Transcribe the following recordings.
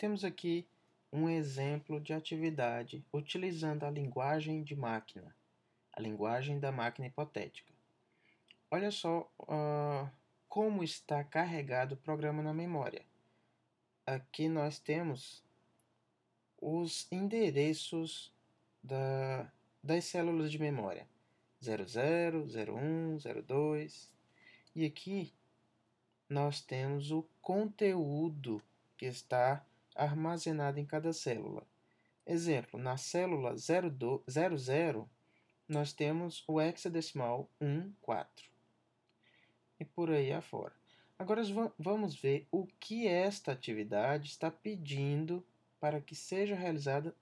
Temos aqui um exemplo de atividade utilizando a linguagem de máquina, a linguagem da máquina hipotética. Olha só como está carregado o programa na memória. Aqui nós temos os endereços das células de memória. 00, 01, 02. E aqui nós temos o conteúdo que está armazenado em cada célula. Exemplo, na célula 00, nós temos o hexadecimal 14. E por aí afora. Agora vamos ver o que esta atividade está pedindo para que seja realizada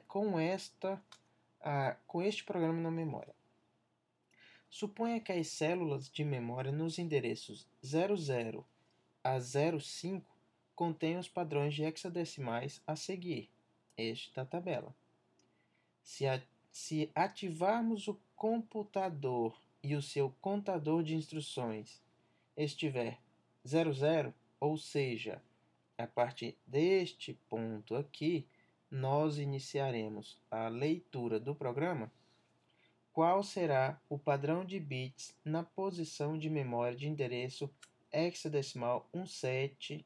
com este programa na memória. Suponha que as células de memória nos endereços 00 a 05 contêm os padrões de hexadecimais a seguir, este da tabela. Se ativarmos o computador e o seu contador de instruções estiver 00, ou seja, a partir deste ponto aqui, nós iniciaremos a leitura do programa. Qual será o padrão de bits na posição de memória de endereço hexadecimal 17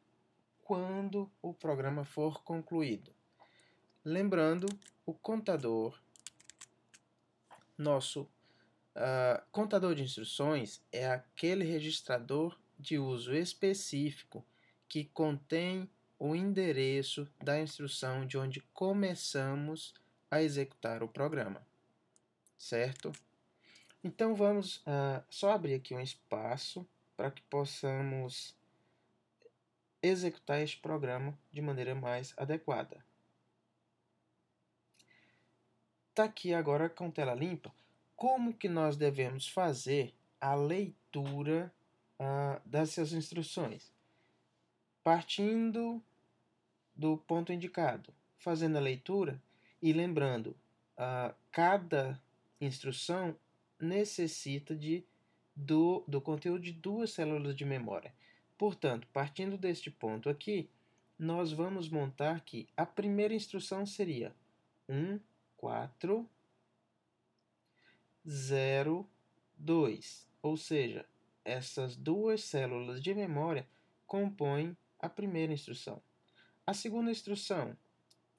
quando o programa for concluído? Lembrando, o contador, nosso contador de instruções é aquele registrador de uso específico que contém o endereço da instrução de onde começamos a executar o programa. Certo? Então vamos só abrir aqui um espaço para que possamos executar este programa de maneira mais adequada. Está aqui agora com tela limpa. Como que nós devemos fazer a leitura dessas instruções? Partindo do ponto indicado, fazendo a leitura e lembrando, cada instrução necessita do conteúdo de 2 células de memória. Portanto, partindo deste ponto aqui, nós vamos montar que a primeira instrução seria 1402, ou seja, essas 2 células de memória compõem a primeira instrução. A segunda instrução,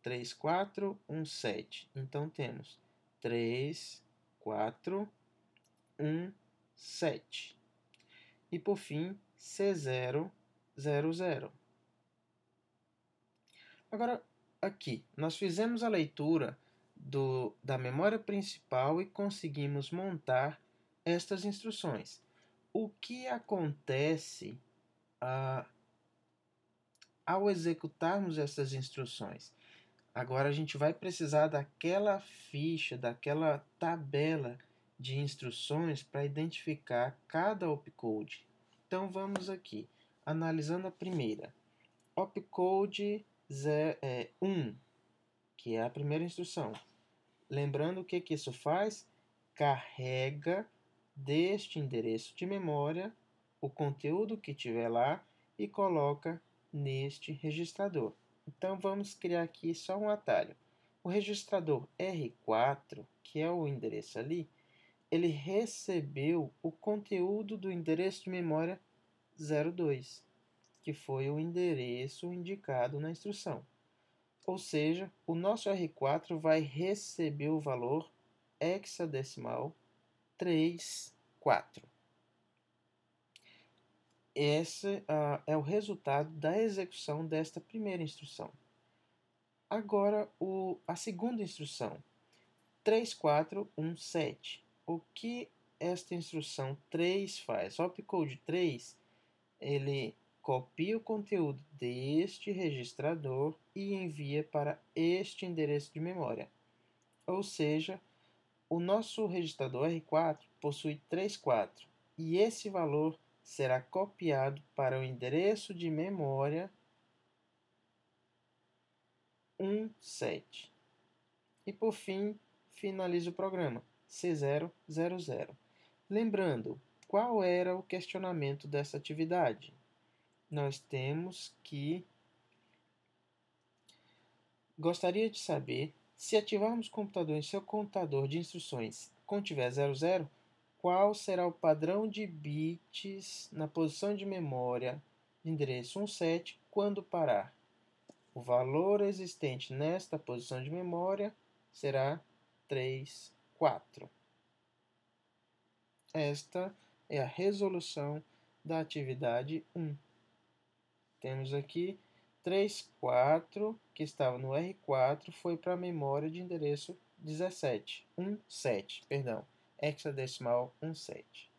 3417. Então temos 3417. E por fim, C000. Agora, aqui, nós fizemos a leitura da memória principal e conseguimos montar estas instruções. O que acontece ao executarmos essas instruções? Agora a gente vai precisar daquela ficha, daquela tabela de instruções para identificar cada opcode. Então vamos aqui, analisando a primeira. Opcode 1, que é a primeira instrução. Lembrando o que isso faz? Carrega deste endereço de memória o conteúdo que tiver lá e coloca neste registrador. Então vamos criar aqui só um atalho. O registrador R4, que é o endereço ali, ele recebeu o conteúdo do endereço de memória 02, que foi o endereço indicado na instrução. Ou seja, o nosso R4 vai receber o valor hexadecimal 34. Esse é o resultado da execução desta primeira instrução. Agora, a segunda instrução, 3417. O que esta instrução 3 faz? O opcode 3, ele copia o conteúdo deste registrador e envia para este endereço de memória. Ou seja, o nosso registrador R4 possui 34 e esse valor será copiado para o endereço de memória 17. E por fim, finaliza o programa C000. Lembrando, qual era o questionamento dessa atividade? Nós temos que Gostaria de saber, se ativarmos o computador em seu contador de instruções contiver 00, qual será o padrão de bits na posição de memória de endereço 17 quando parar. O valor existente nesta posição de memória será 3, 4. Esta é a resolução da atividade 1. Temos aqui 3, 4, que estava no R4, foi para a memória de endereço 17, 17, perdão, hexadecimal 17.